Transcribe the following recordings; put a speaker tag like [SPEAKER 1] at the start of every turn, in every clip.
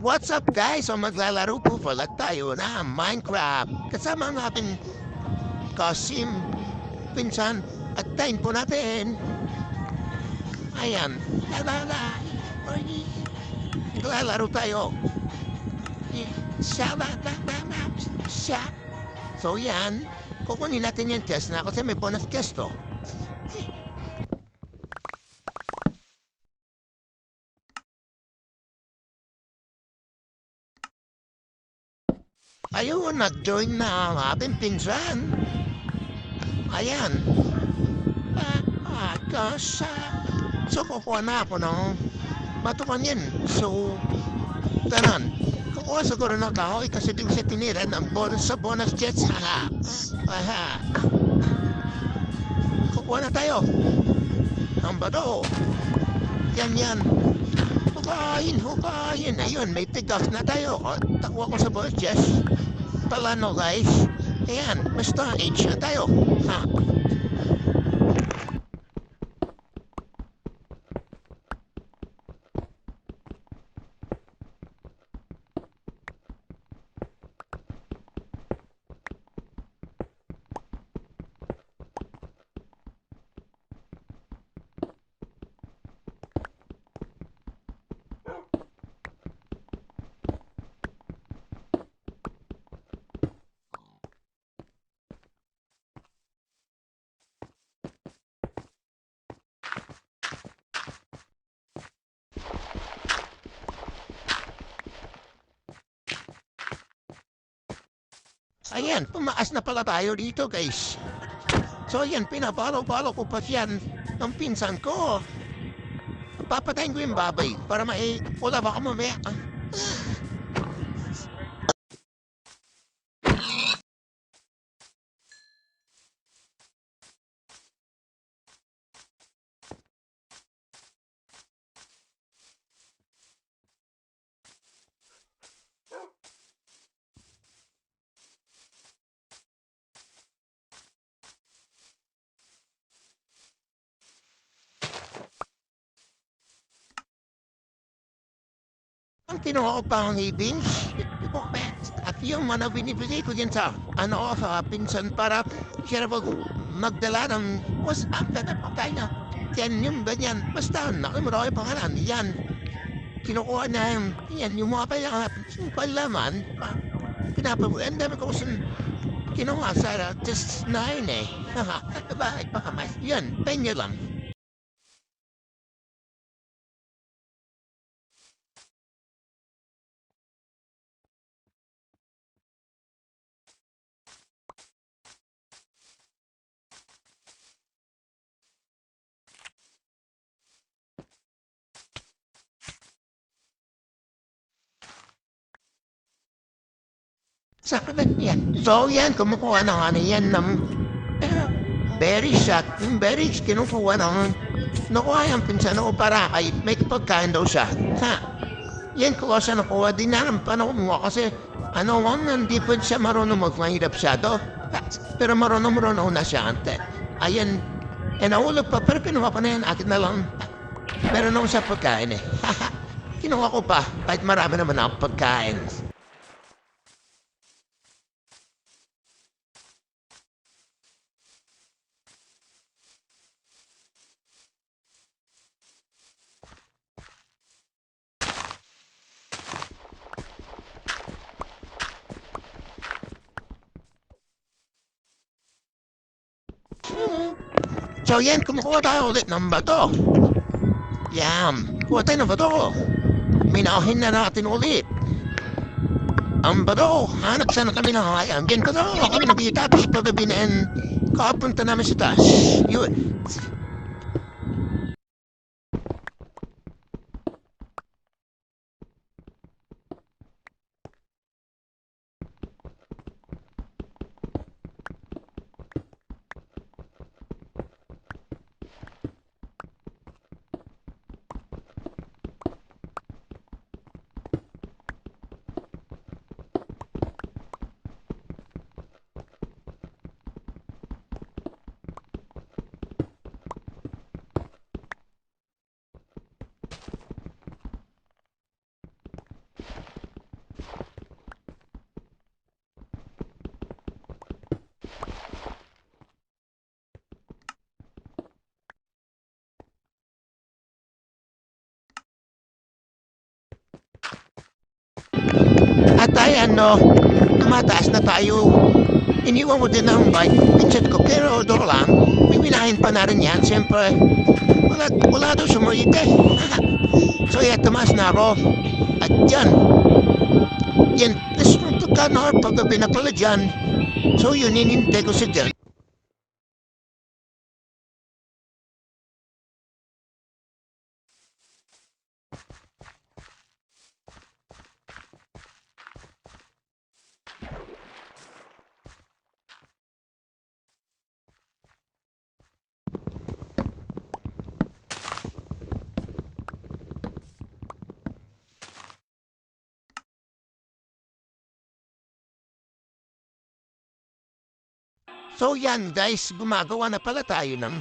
[SPEAKER 1] What's up guys? So maglalaro po pala tayo na Minecraft. Kasama ang ating kasim, pinsan, at time po natin. Ayan. Lalala. Oy. Maglalaro tayo. Siya. So yan. Kukunin natin yung test na kasi may bonus test to. Ayun, nag-join na ang ating pinsan. Ayan. Gosh. So, kukuha na ako ng batukan yan. So, tanan. Kukuha siguro ng kahoy kasi di ko siya tinira ng bonus sa bonus jets. Aha. Kukuha na tayo. Ang bato. Yan. Hukayin. Ayun, may tigas na tayo. Takwa ko sa bonus jets. Palano guys. Ayan, basta age na tayo. Ha. Ayan, pumaas na pala tayo dito guys. So ayan, pinapalo-palo ko pa yan ng pinsan ko. Papatayin ko yung baboy para wala ba ako mamaya. Ang kinuha ko pa ang ibins. At yung mga binibigay ko dyan sa sa pinsan para siya na magdala ng was up na napatay na. Yan yung ganyan. Basta nakimarami pangalan. Yan. Kinukuha na yung mga palaman. Pinapabuhan dami ko kinuha sa just 9 eh. Bakit baka mas? Yan, penyo lang. Sakit yan. So yan, kumukuha ng ano yan ng berry shot. Yung berries, kinukuha ng nakuha yung pinsan ko para ay may pagkain daw siya. Ha? Yan ko siya nakuha din na ng panahon mo kasi hindi pa siya marunong magmahirap siya do. Pero marunong na siya ante. Ayan, nahulog pa pero kinuha ko na yan, akin na lang. Meron ako siya pagkain eh. Kinuha ko pa kahit marami naman ako pagkain. So yan, kumukuha tayo ulit ng bato. Yan, kuha tayo ng bato. Minahin na natin ulit. Ang bato, hanap sana kami ng hayang. Yan ko daw, kami nabita, tapos pagabinaan, kapunta namin sa taas. Yun. At ayan, no, tumataas na tayo. Iniwan mo din ang bike. Pinchat ko, pero doon lang. Bibilahin pa na rin yan, siyempre. Wala daw sumulit eh. So yeah, tumaas na ako. At yan, nasunod ka na paggabi na pala dyan. So yun, inintay ko si Jan. So yan guys, gumagawa na pala tayo ng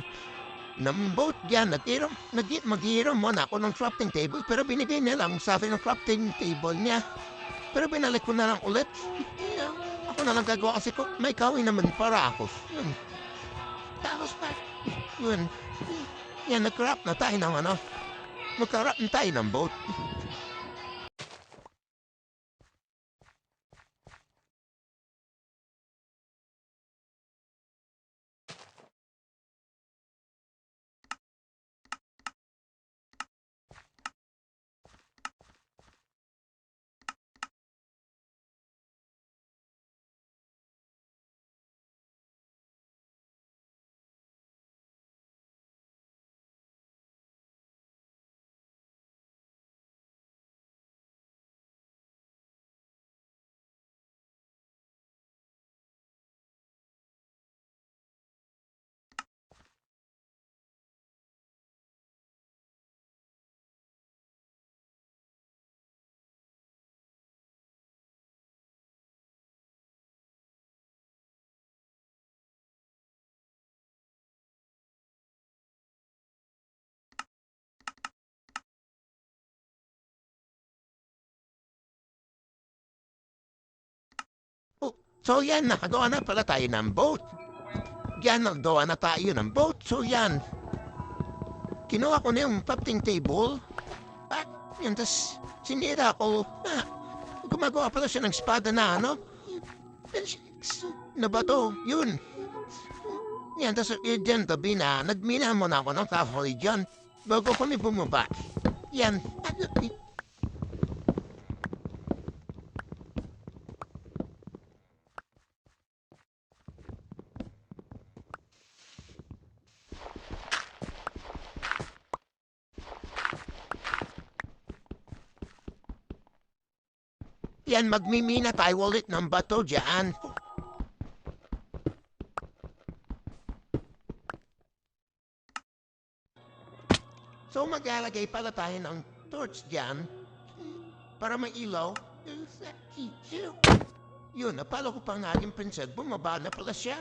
[SPEAKER 1] boat yan. Maghihiram muna ako ng crafting table pero binigay niya lang sa akin ng crafting table niya. Pero binalik ko na lang ulit. Yeah, ako na lang gagawa kasi may kawin naman para ako. Yun. Tapos pa, yun. Yan, nag-craft na tayo ng ano. Nag-craft na tayo ng boat. Oh, so yan, nakagawa na pala tayo ng boat. Yan, nagawa na tayo ng boat. So yan, kinuha ko na yung crafting table. At yun, tas sinira ko. Gumagawa pala siya ng espada na ano. Na ba to? Yun. Yan, tas dyan tabi na, nagmina mo na ako ng kahoy dyan. Bago kami bumaba. Yan. Yan, magmimina tayo ulit ng bato dyan. So maglalagay pala tayo ng torch dyan para may ilaw. Yun, napalo ko pa nga yung prinsesa. Bumaba na pala siya.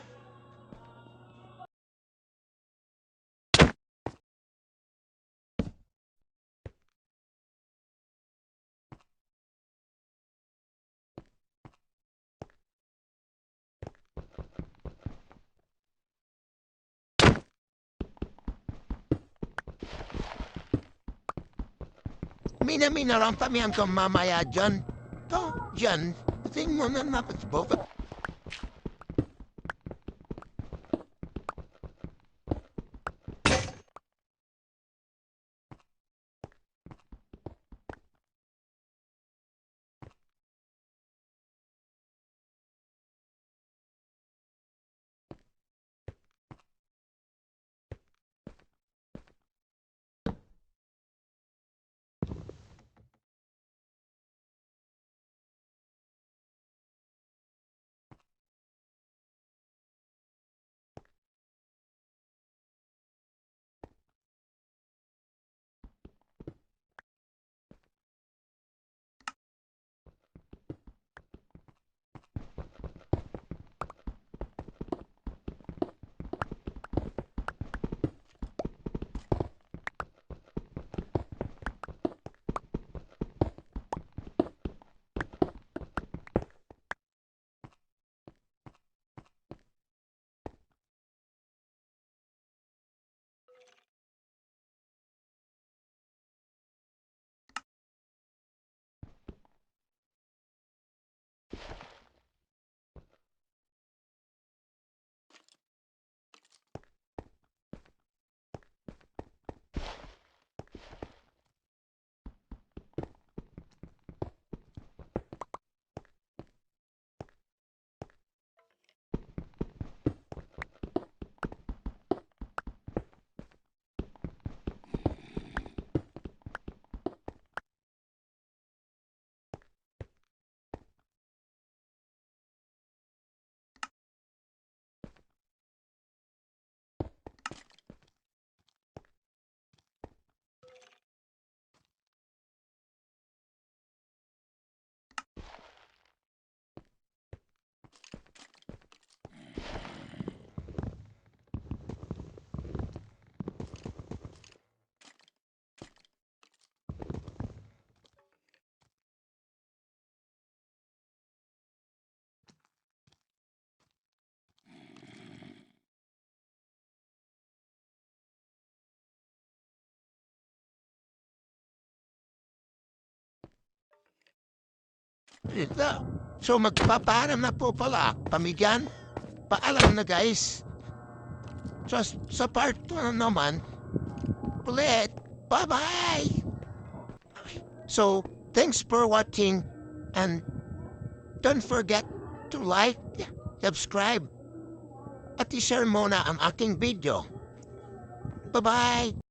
[SPEAKER 1] Mina-mina lang kami ang mamaya dyan. To, dyan. Tingin mo na napasbog. Ito. So magpapaalam na po pala. Pamigyan, paalam na guys. So sa part 2 naman, ulit. Bye-bye! So, thanks for watching and don't forget to like, subscribe, at i-share mo na ang aking video. Bye-bye!